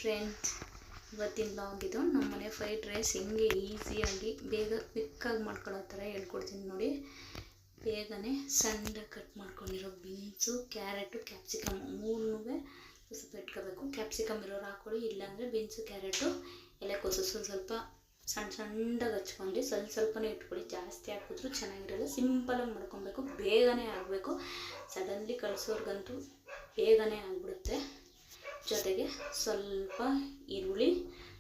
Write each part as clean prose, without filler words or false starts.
Friends, ಇವತ್ತಿನ blog ಇದು ನಮ್ಮ ಮನೆ ಫ್ರೈಡ್ ರೈಸ್ ಹೆಂಗೆ ಈಸಿಯಾಗಿ ಬೇಗ ಕ್ವಿಕ್ಕಾಗಿ ಮಾಡ್ಕೊಳ್ಳೋ ಥರ ಹೇಳ್ಕೊಡ್ತೀನಿ ನೋಡಿ. ಬೇಗನೆ ಸಣ್ಣದಾಗಿ ಕಟ್ ಮಾಡ್ಕೊಂಡಿರೋ ಬೀನ್ಸು, ಕ್ಯಾರೆಟು, ಕ್ಯಾಪ್ಸಿಕಮ್ ಮೂರನ್ನೂ ಸ್ವಲ್ಪ ಇಟ್ಕೋಬೇಕು. ಕ್ಯಾಪ್ಸಿಕಮ್ ಇರೋರು ಹಾಕ್ಕೊಳ್ಳಿ, ಇಲ್ಲಾಂದರೆ ಬೀನ್ಸು, ಕ್ಯಾರೆಟು, ಎಲೆಕೋಸು ಸ್ವಲ್ಪ ಸಣ್ಣದಾಗಿ ಹಚ್ಕೊಂಡು ಸ್ವಲ್ಪನೇ ಇಟ್ಕೊಳ್ಳಿ. ಜಾಸ್ತಿ ಹಾಕಿದ್ರೂ ಚೆನ್ನಾಗಿರಲ್ಲ. ಸಿಂಪಲಾಗಿ ಮಾಡ್ಕೊಬೇಕು, ಬೇಗನೆ ಆಗಬೇಕು. ಸಡನ್ಲಿ ಕಳಿಸೋರ್ಗಂತೂ ಬೇಗನೆ ಆಗಿಬಿಡುತ್ತೆ. ಜೊತೆಗೆ ಸ್ವಲ್ಪ ಈರುಳ್ಳಿ,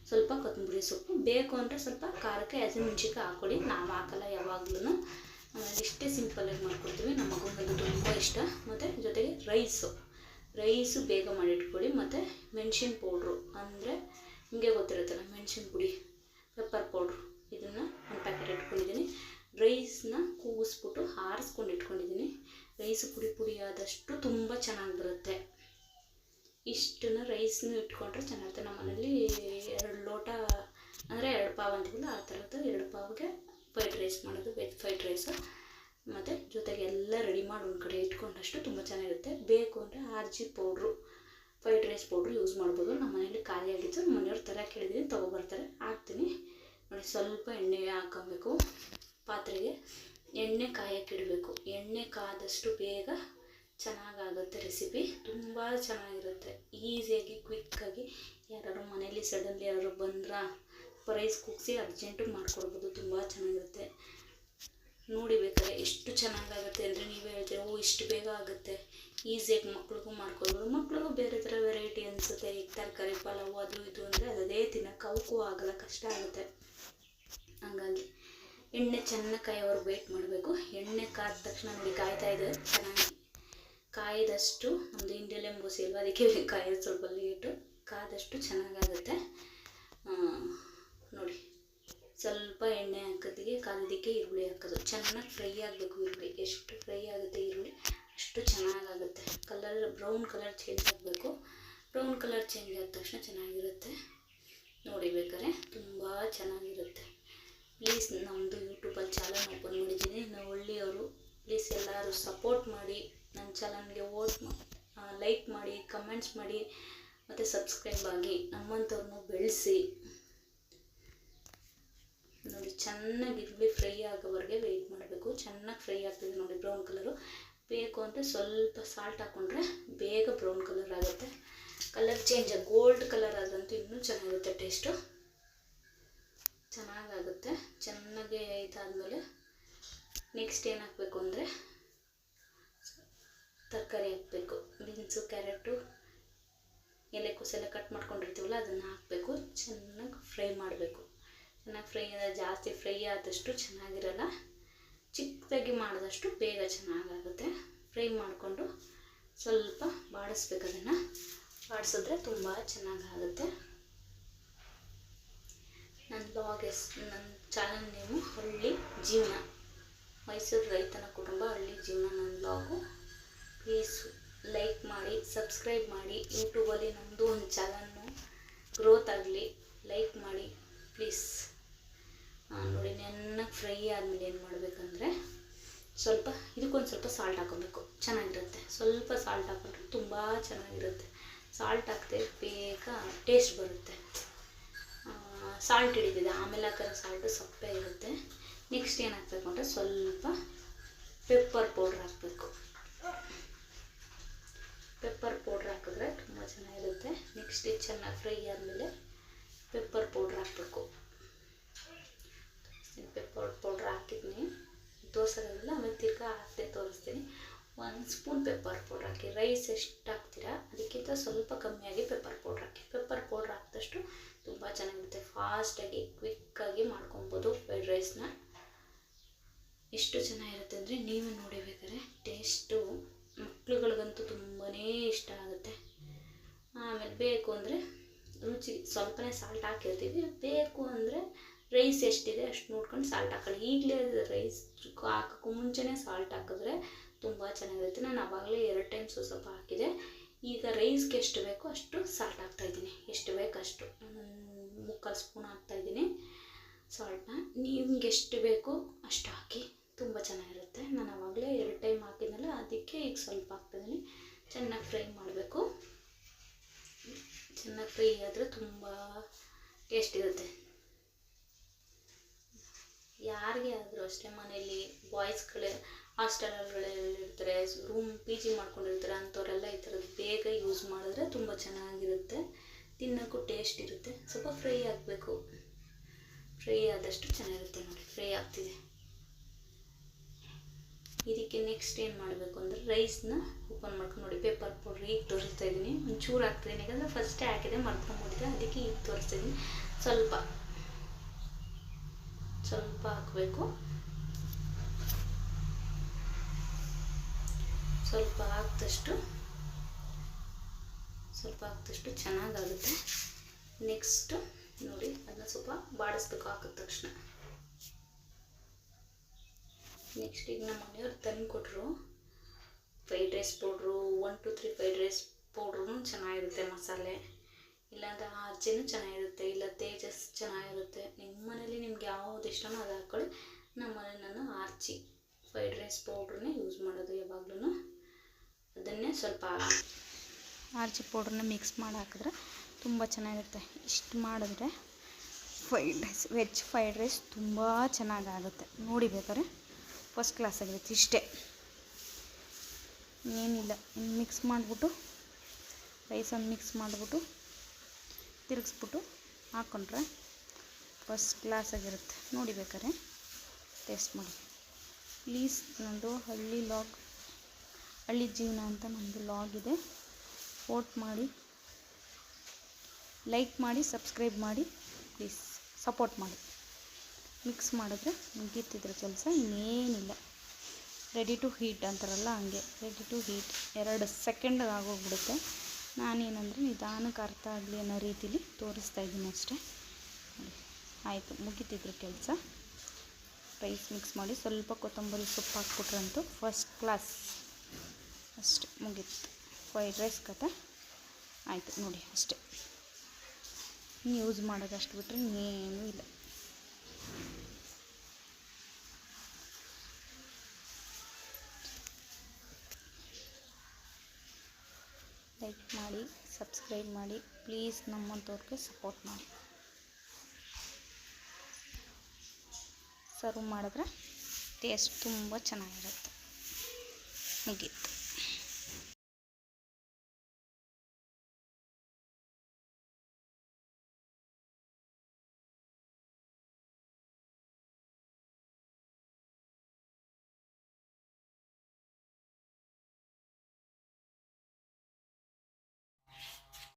ಸ್ವಲ್ಪ ಕೊತ್ತಂಬರಿ ಸೊಪ್ಪು, ಬೇಕು ಅಂದರೆ ಸ್ವಲ್ಪ ಖಾರಕ್ಕೆ ಹಸಿಮೆಣ್ಸಿನ್ಕಾಯಿ ಹಾಕ್ಕೊಳ್ಳಿ. ನಾವು ಹಾಕಲ್ಲ ಯಾವಾಗ್ಲೂ. ಇಷ್ಟೇ ಸಿಂಪಲಾಗಿ ಮಾಡ್ಕೊಡ್ತೀವಿ. ನಮ್ಮ ಮಗುಂಗಂತೂ ತುಂಬ ಇಷ್ಟ. ಮತ್ತು ಜೊತೆಗೆ ರೈಸು ಬೇಗ ಮಾಡಿಟ್ಕೊಳ್ಳಿ. ಮತ್ತು ಮೆಣಸಿನ ಪೌಡ್ರು ಅಂದರೆ ನಿಮಗೆ ಗೊತ್ತಿರುತ್ತಲ್ಲ, ಮೆಣಸಿನ ಪುಡಿ, ಪೆಪ್ಪರ್ ಪೌಡ್ರು, ಇದನ್ನು ಒಂದು ಪ್ಯಾಕೆಟ್ ಇಟ್ಕೊಂಡಿದ್ದೀನಿ. ರೈಸನ್ನ ಕೂಗಿಸ್ಬಿಟ್ಟು ಆರಿಸ್ಕೊಂಡು ಇಟ್ಕೊಂಡಿದ್ದೀನಿ. ರೈಸು ಪುಡಿ ಆದಷ್ಟು ತುಂಬ ಚೆನ್ನಾಗಿ ಬರುತ್ತೆ. ಇಷ್ಟನ್ನು ರೈಸ್ನು ಇಟ್ಕೊಂಡ್ರೆ ಚೆನ್ನಾಗಿರುತ್ತೆ. ನಮ್ಮ ಮನೇಲಿ 2 ಲೋಟ ಅಂದರೆ 2 ಪಾವು ಅಂತೀವಲ್ಲ, ಆ ಥರದ್ದು 2 ಪಾವಿಗೆ ಫ್ರೈಡ್ ರೈಸ್ ಮಾಡೋದು, ವೆಜ್ ಫ್ರೈಡ್ ರೈಸು. ಮತ್ತು ಜೊತೆಗೆ ಎಲ್ಲ ರೆಡಿ ಮಾಡಿ ಒಂದು ಕಡೆ ಇಟ್ಕೊಂಡಷ್ಟು ತುಂಬ ಚೆನ್ನಾಗಿರುತ್ತೆ. ಬೇಕು ಅಂದರೆ RG powder, fried rice powder use ಮಾಡ್ಬೋದು. ನಮ್ಮ ಮನೇಲಿ ಖಾಲಿ ಆಗಿತ್ತು, ನಮ್ಮ ಮನೆಯವ್ರು ಥರ ಕೇಳಿದ್ದೀನಿ, ತೊಗೊಬರ್ತಾರೆ, ಹಾಕ್ತೀನಿ ನೋಡಿ. ಸ್ವಲ್ಪ ಎಣ್ಣೆ ಹಾಕೊಬೇಕು ಪಾತ್ರೆಗೆ. ಎಣ್ಣೆ ಕಾಯಕ್ಕಿಡಬೇಕು. ಎಣ್ಣೆ ಕಾದಷ್ಟು ಬೇಗ ಚೆನ್ನಾಗಾಗುತ್ತೆ ರೆಸಿಪಿ. ತುಂಬ ಚೆನ್ನಾಗಿರುತ್ತೆ. ಈಸಿಯಾಗಿ ಕ್ವಿಕ್ಕಾಗಿ ಯಾರು ಮನೇಲಿ ಸಡನ್ಲಿ ಯಾರು ಬಂದ್ರೆ ರೈಸ್ ಕೂಗಿಸಿ ಅರ್ಜೆಂಟು ಮಾಡ್ಕೊಡ್ಬೋದು. ತುಂಬ ಚೆನ್ನಾಗಿರುತ್ತೆ ನೋಡಿ. ಬೇಕಾದ್ರೆ ಎಷ್ಟು ಚೆನ್ನಾಗಾಗುತ್ತೆ ಅಂದರೆ ನೀವೇ ಹೇಳ್ತೀರ, ಇಷ್ಟು ಬೇಗ ಆಗುತ್ತೆ, ಈಸಿಯಾಗಿ ಮಕ್ಳಿಗೂ ಮಾಡ್ಕೊಳ್ಬೋದು. ಮಕ್ಳಿಗೂ ಬೇರೆ ಥರ ವೆರೈಟಿ ಅನಿಸುತ್ತೆ. ಈಗ ತರಕಾರಿ ಪಲಾವು ಅದು ಇದು ಅಂದರೆ ಅದೇ ತಿನ್ನೋಕೆ ಅವಕ್ಕೂ ಆಗಲ್ಲ, ಕಷ್ಟ ಆಗುತ್ತೆ. ಹಂಗಾಗಿ ಎಣ್ಣೆ ಚೆನ್ನಾಗಿ ಕಾಯೋವರೆಗೆ ವೆಯ್ಟ್ ಮಾಡಬೇಕು. ಎಣ್ಣೆ ಕಾದ ತಕ್ಷಣ ನೋಡಿ ಕಾಯ್ತಾ ಇದೆ ಚೆನ್ನಾಗಿ. ಕಾಯ್ದಷ್ಟು ನಮ್ಮದು ಇಂಡಿಯನ್ ಎಂಬೋಸಿ ಇಲ್ವ, ಅದಕ್ಕೆ ಕಾಯೋದು ಸ್ವಲ್ಪ ಲೇಟು. ಕಾದಷ್ಟು ಚೆನ್ನಾಗಾಗುತ್ತೆ ನೋಡಿ. ಸ್ವಲ್ಪ ಎಣ್ಣೆ ಹಾಕೋದಿಗೆ ಕಾದಿದ್ದಕ್ಕೆ ಈರುಳ್ಳಿ ಹಾಕೋದು. ಚೆನ್ನಾಗಿ ಫ್ರೈ ಆಗಬೇಕು ಈರುಳ್ಳಿ. ಎಷ್ಟು ಫ್ರೈ ಆಗುತ್ತೆ ಈರುಳ್ಳಿ ಅಷ್ಟು ಚೆನ್ನಾಗಾಗುತ್ತೆ. ಬ್ರೌನ್ ಕಲರ್ ಚೇಂಜ್ ಆಗಬೇಕು. ಬ್ರೌನ್ ಕಲರ್ ಚೇಂಜ್ ಆದ ತಕ್ಷಣ ಚೆನ್ನಾಗಿರುತ್ತೆ ನೋಡಿ. ಬೇಕಾದ್ರೆ ತುಂಬ ಚೆನ್ನಾಗಿರುತ್ತೆ. ಪ್ಲೀಸ್ ನಮ್ಮದು ಯೂಟ್ಯೂಬಲ್ಲಿ ಚಾನಲ್ ಓಪನ್ ಮಾಡಿದ್ದೀನಿ, ನಾವು ಒಳ್ಳೆಯವರು. ಪ್ಲೀಸ್ ಎಲ್ಲರೂ ಸಪೋರ್ಟ್ ಮಾಡಿ. ನನ್ನ ಚಾನಲ್ಗೆ ಲೈಕ್ ಮಾಡಿ, ಕಮೆಂಟ್ಸ್ ಮಾಡಿ, ಮತ್ತು ಸಬ್ಸ್ಕ್ರೈಬ್ ಆಗಿ ನಮ್ಮಂಥವ್ರನ್ನೂ ಬೆಳೆಸಿ ನೋಡಿ. ಚೆನ್ನಾಗಿ ಈರುಳ್ಳಿ ಫ್ರೈ ಆಗೋವರೆಗೆ ವೆಯ್ಟ್ ಮಾಡಬೇಕು. ಚೆನ್ನಾಗಿ ಫ್ರೈ ಆಗ್ತಿದೆ ನೋಡಿ, ಬ್ರೌನ್ ಕಲರು. ಬೇಕು ಅಂದರೆ ಸ್ವಲ್ಪ ಸಾಲ್ಟ್ ಹಾಕ್ಕೊಂಡ್ರೆ ಬೇಗ ಬ್ರೌನ್ ಕಲರ್ ಆಗುತ್ತೆ. ಕಲರ್ ಚೇಂಜ್ ಗೋಲ್ಡ್ ಕಲರ್ ಆದಂತೂ ಇನ್ನೂ ಚೆನ್ನಾಗಿರುತ್ತೆ. ಟೇಸ್ಟು ಚೆನ್ನಾಗಾಗುತ್ತೆ. ಚೆನ್ನಾಗಿ ಇದಾದಮೇಲೆ ನೆಕ್ಸ್ಟ್ ಏನು ಹಾಕಬೇಕು ಅಂದರೆ ತರಕಾರಿ ಹಾಕಬೇಕು. ಬೀನ್ಸು, ಕ್ಯಾರೆಟು, ಎಲೆಕೋಸೆಲ್ಲ ಕಟ್ ಮಾಡ್ಕೊಂಡಿರ್ತೀವಲ್ಲ ಅದನ್ನು ಹಾಕಬೇಕು. ಚೆನ್ನಾಗಿ ಫ್ರೈ ಮಾಡಬೇಕು. ಚೆನ್ನಾಗಿ ಫ್ರೈ ಜಾಸ್ತಿ ಫ್ರೈ ಆದಷ್ಟು ಚೆನ್ನಾಗಿರಲ್ಲ, ಚಿಕ್ಕದಾಗಿ ಮಾಡಿದಷ್ಟು ಬೇಗ ಚೆನ್ನಾಗಾಗುತ್ತೆ. ಫ್ರೈ ಮಾಡಿಕೊಂಡು ಸ್ವಲ್ಪ ಬಾಡಿಸ್ಬೇಕು. ಅದನ್ನು ಬಾಡಿಸಿದ್ರೆ ತುಂಬ ಚೆನ್ನಾಗಾಗುತ್ತೆ. ನನ್ನ ಚಾನಲ್ ನೇಮು ಹಳ್ಳಿ ಜೀವನ, ಮೈಸೂರು ರೈತನ ಕುಟುಂಬ, ಹಳ್ಳಿ ಜೀವನ ನನ್ನ ಬ್ಲಾಗು. ಪ್ಲೀಸ್ ಲೈಕ್ ಮಾಡಿ, ಸಬ್ಸ್ಕ್ರೈಬ್ ಮಾಡಿ. ಯೂಟ್ಯೂಬಲ್ಲಿ ನಮ್ಮದು ಒಂದು ಚಾನಲ್ನು ಗ್ರೋತ್ ಆಗಲಿ, ಲೈಕ್ ಮಾಡಿ ಪ್ಲೀಸ್ ನೋಡಿ. ಚೆನ್ನಾಗಿ ಫ್ರೈ ಆದಮೇಲೆ ಏನು ಮಾಡಬೇಕಂದ್ರೆ ಸ್ವಲ್ಪ ಇದಕ್ಕೊಂದು ಸ್ವಲ್ಪ ಸಾಲ್ಟ್ ಹಾಕೋಬೇಕು. ಚೆನ್ನಾಗಿರುತ್ತೆ. ಸ್ವಲ್ಪ ಸಾಲ್ಟ್ ಹಾಕೊಂಡ್ರೆ ತುಂಬ ಚೆನ್ನಾಗಿರುತ್ತೆ. ಸಾಲ್ಟ್ ಹಾಕ್ದೆ ಬೇಗ ಟೇಸ್ಟ್ ಬರುತ್ತೆ. ಸಾಲ್ಟ್ ಹಿಡಿದಿದೆ, ಆಮೇಲೆ ಹಾಕಿರೋ ಸಾಲ್ಟು ಸಪ್ಪೆ ಇರುತ್ತೆ. ನೆಕ್ಸ್ಟ್ ಏನು ಹಾಕಬೇಕು ಅಂದರೆ ಸ್ವಲ್ಪ ಪೆಪ್ಪರ್ ಪೌಡ್ರ್ ಹಾಕಬೇಕು. ಪೆಪ್ಪರ್ ಪೌಡ್ರ್ ಹಾಕಿದ್ರೆ ತುಂಬ ಚೆನ್ನಾಗಿರುತ್ತೆ. ನೆಕ್ಸ್ಟ್ ಇದು ಚೆನ್ನಾಗಿ ಫ್ರೈ ಆದಮೇಲೆ ಪೆಪ್ಪರ್ ಪೌಡ್ರ್ ಹಾಕಬೇಕು. ಪೆಪ್ಪರ್ ಪೌಡ್ರ್ ಹಾಕಿದ್ದೀನಿ, ತೋರಿಸೋದಿಲ್ಲ, ಆಮೇಲೆ ತಿರ್ಗಾ ಹಾಕ್ತೆ ತೋರಿಸ್ತೀನಿ. 1 ಸ್ಪೂನ್ ಪೆಪ್ಪರ್ ಪೌಡ್ರ್ ಹಾಕಿ. ರೈಸ್ ಎಷ್ಟು ಹಾಕ್ತೀರಾ ಅದಕ್ಕಿಂತ ಸ್ವಲ್ಪ ಕಮ್ಮಿಯಾಗಿ ಪೆಪ್ಪರ್ ಪೌಡ್ರ್ ಹಾಕಿ. ಪೆಪ್ಪರ್ ಪೌಡ್ರ್ ಹಾಕಿದಷ್ಟು ತುಂಬ ಚೆನ್ನಾಗಿರುತ್ತೆ. ಫಾಸ್ಟಾಗಿ ಕ್ವಿಕ್ಕಾಗಿ ಮಾಡ್ಕೊಬೋದು ಫ್ರೈಡ್ ರೈಸ್ನ. ಎಷ್ಟು ಚೆನ್ನಾಗಿರುತ್ತೆ ಅಂದರೆ ನೀವೇ ನೋಡಿಬೇಕಾದ್ರೆ. ಟೇಸ್ಟು ಮಕ್ಳುಗಳಿಗಂತೂ ತುಂಬಾ ಇಷ್ಟ ಆಗುತ್ತೆ. ಆಮೇಲೆ ಬೇಕು ಅಂದರೆ ರುಚಿ ಸ್ವಲ್ಪನೇ ಸಾಲ್ಟ್ ಹಾಕಿರ್ತೀವಿ. ಬೇಕು ಅಂದರೆ ರೈಸ್ ಎಷ್ಟಿದೆ ಅಷ್ಟು ನೋಡ್ಕೊಂಡು ಸಾಲ್ಟ್ ಹಾಕೊಳ್ಳಿ. ಈಗಲೇ ರೈಸ್ ಹಾಕೋಕ್ಕೂ ಮುಂಚೆನೇ ಸಾಲ್ಟ್ ಹಾಕಿದ್ರೆ ತುಂಬ ಚೆನ್ನಾಗಿರುತ್ತೆ. ನಾನು ಆವಾಗಲೇ 2 ಟೈಮ್ ಸ್ವಲ್ಪ ಹಾಕಿದೆ. ಈಗ ರೈಸ್ಗೆ ಎಷ್ಟು ಬೇಕೋ ಅಷ್ಟು ಸಾಲ್ಟ್ ಹಾಕ್ತಾಯಿದ್ದೀನಿ. ಎಷ್ಟು ಬೇಕಷ್ಟು 3/4 ಸ್ಪೂನ್ ಹಾಕ್ತಾಯಿದ್ದೀನಿ ಸಾಲ್ಟನ್ನ. ನಿಮ್ಗೆ ಎಷ್ಟು ಬೇಕು ಅಷ್ಟು ಹಾಕಿ, ತುಂಬ ಚೆನ್ನಾಗಿರುತ್ತೆ. ನಾನು ಆವಾಗಲೇ 2 ಟೈಮ್ ಹಾಕಿದ್ನಲ್ಲ, ಅದಕ್ಕೆ ಈಗ ಸ್ವಲ್ಪ ಹಾಕ್ತಾಯಿದ್ದೀನಿ. ಚೆನ್ನಾಗಿ ಫ್ರೈ ಮಾಡಬೇಕು. ಚೆನ್ನಾಗಿ ಚೆನ್ನಾಗಿ ಫ್ರೈ ಆದರೆ ತುಂಬ ಟೇಸ್ಟ್ ಇರುತ್ತೆ. ಯಾರಿಗೆ ಆದರೂ ಅಷ್ಟೇ, ಮನೆಯಲ್ಲಿ ಬಾಯ್ಸ್ಗಳೇ ಹಾಸ್ಟೆಲ್ಗಳಿರ್ತಾರೆ, ಪಿ ಜಿ ಮಾಡ್ಕೊಂಡಿರ್ತಾರೆ, ಅಂಥವರೆಲ್ಲ ಈ ಥರದ್ದು ಬೇಗ ಯೂಸ್ ಮಾಡಿದ್ರೆ ತುಂಬ ಚೆನ್ನಾಗಿರುತ್ತೆ, ತಿನ್ನೋಕ್ಕೂ ಟೇಸ್ಟ್ ಇರುತ್ತೆ. ಸ್ವಲ್ಪ ಫ್ರೈ ಆಗಬೇಕು, ಫ್ರೈ ಆದಷ್ಟು ಚೆನ್ನಾಗಿರುತ್ತೆ. ನೋಡಿ ಫ್ರೈ ಆಗ್ತಿದೆ. ಇದಕ್ಕೆ ನೆಕ್ಸ್ಟ್ ಏನು ಮಾಡಬೇಕು ಅಂದರೆ ರೈಸ್ನ ಓಪನ್ ಮಾಡ್ಕೊಂಡು ನೋಡಿ, ಪೇಪರ್ ಪೌಡ್ರ್ ಈಗ ತೋರಿಸ್ತಾ ಇದ್ದೀನಿ. ಒಂಚೂರು ಹಾಕ್ತಿದ್ದೀನಿ, ಯಾಕಂದರೆ ಫಸ್ಟೇ ಹಾಕಿದೆ ಮರ್ತ್ಕೊಂಡ್ಬಿಟ್ಟಿದೆ, ಅದಕ್ಕೆ ಈಗ ತೋರಿಸ್ತಾ ಇದ್ದೀನಿ. ಸ್ವಲ್ಪ ಹಾಕಬೇಕು, ಸ್ವಲ್ಪ ಹಾಕಿದಷ್ಟು ಚೆನ್ನಾಗಾಗುತ್ತೆ. ನೆಕ್ಸ್ಟು ನೋಡಿ ಅದನ್ನ ಸ್ವಲ್ಪ ಬಾಡಿಸ್ಬೇಕು ಹಾಕಿದ ತಕ್ಷಣ. ನೆಕ್ಸ್ಟ್ ಈಗ ನಮ್ಮ ಮನೆಯವ್ರು ತಂದು ಕೊಟ್ಟರು fried rice powder, 1 2 3 fried rice powder ಚೆನ್ನಾಗಿರುತ್ತೆ, ಮಸಾಲೆ. ಇಲ್ಲಾಂದರೆ ಆರ್ಜಿನೂ ಚೆನ್ನಾಗಿರುತ್ತೆ, ಇಲ್ಲ ತೇಜಸ್ ಚೆನ್ನಾಗಿರುತ್ತೆ. ನಿಮ್ಮ ಮನೇಲಿ ನಿಮ್ಗೆ ಯಾವುದು ಇಷ್ಟನೋ ಅದು ಹಾಕ್ಕೊಳ್ಳಿ. ನಮ್ಮ ಮನೇಲಿ ನಾನು ಆರ್ಚಿ ಫ್ರೈಡ್ ರೈಸ್ ಪೌಡ್ರನ್ನೇ ಯೂಸ್ ಮಾಡೋದು ಯಾವಾಗಲೂ. ಅದನ್ನೇ ಸ್ವಲ್ಪ ಆರ್ಚಿ ಪೌಡ್ರನ್ನ ಮಿಕ್ಸ್ ಮಾಡಿ ಹಾಕಿದ್ರೆ ತುಂಬ ಚೆನ್ನಾಗಿರುತ್ತೆ. ಇಷ್ಟು ಮಾಡಿದ್ರೆ ವೆಜ್ ಫ್ರೈಡ್ ರೈಸ್ ತುಂಬ ಚೆನ್ನಾಗಾಗುತ್ತೆ. ನೋಡಿ ಬೇಕಾದ್ರೆ ಫಸ್ಟ್ ಕ್ಲಾಸ್ ಆಗಿರುತ್ತೆ. ಇಷ್ಟೇ, ಏನಿಲ್ಲ. ಇನ್ನು ಮಿಕ್ಸ್ ಮಾಡಿಬಿಟ್ಟು ರೈಸನ್ನು ಮಿಕ್ಸ್ ಮಾಡಿಬಿಟ್ಟು ತಿರುಗಿಸ್ಬಿಟ್ಟು ಹಾಕ್ಕೊಂಡ್ರೆ ಫಸ್ಟ್ ಕ್ಲಾಸ್ ಆಗಿರುತ್ತೆ. ನೋಡಿ ಬೇಕಾದ್ರೆ ಟೇಸ್ಟ್ ಮಾಡಿ. ಪ್ಲೀಸ್, ನಂದು ಹಳ್ಳಿ ಜೀವನ ಅಂತ ನಮ್ಮದು ಲಾಗ್ ಇದೆ. ವೋಟ್ ಮಾಡಿ, ಲೈಕ್ ಮಾಡಿ, ಸಬ್ಸ್ಕ್ರೈಬ್ ಮಾಡಿ, ಪ್ಲೀಸ್ ಸಪೋರ್ಟ್ ಮಾಡಿ. ಮಿಕ್ಸ್ ಮಾಡಿದ್ರೆ ಮುಗೀತಿದ್ರೆ ಕೆಲಸ, ಇನ್ನೇನಿಲ್ಲ. ರೆಡಿ ಟು ಹೀಟ್ ಅಂತಾರಲ್ಲ ಹಂಗೆ, ರೆಡಿ ಟು ಹೀಟ್ 2 ಸೆಕೆಂಡ್ ಆಗೋಗ್ಬಿಡುತ್ತೆ. ನಾನೇನಂದರೆ ನಿಧಾನಕ್ಕೆ ಅರ್ಥ ಆಗಲಿ ಅನ್ನೋ ರೀತಿಲಿ ತೋರಿಸ್ತಾ ಇದ್ದೀನಿ ಅಷ್ಟೇ. ಆಯಿತು, ಮುಗೀತಿದ್ರು ಕೆಲಸ. ರೈಸ್ ಮಿಕ್ಸ್ ಮಾಡಿ ಸ್ವಲ್ಪ ಕೊತ್ತಂಬರಿ ಸೊಪ್ಪು ಹಾಕ್ಬಿಟ್ರಂತೂ ಫಸ್ಟ್ ಕ್ಲಾಸ್. ಅಷ್ಟೇ, ಮುಗೀತು ಫ್ರೈಡ್ ರೈಸ್ ಕತೆ. ಆಯಿತು ನೋಡಿ, ಅಷ್ಟೇ. ಯೂಸ್ ಮಾಡೋದಷ್ಟು ಬಿಟ್ಟರೆ ಇನ್ನೇನೂ ಇಲ್ಲ. ಲೈಕ್ ಮಾಡಿ, ಸಬ್ಸ್ಕ್ರೈಬ್ ಮಾಡಿ, ಪ್ಲೀಸ್ ನಮ್ಮಂಥವ್ರಿಗೆ ಸಪೋರ್ಟ್ ಮಾಡಿ. ಸರ್ವ್ ಮಾಡಿದ್ರೆ ಟೇಸ್ಟ್ ತುಂಬ ಚೆನ್ನಾಗಿರುತ್ತೆ. ಮುಗೀತು.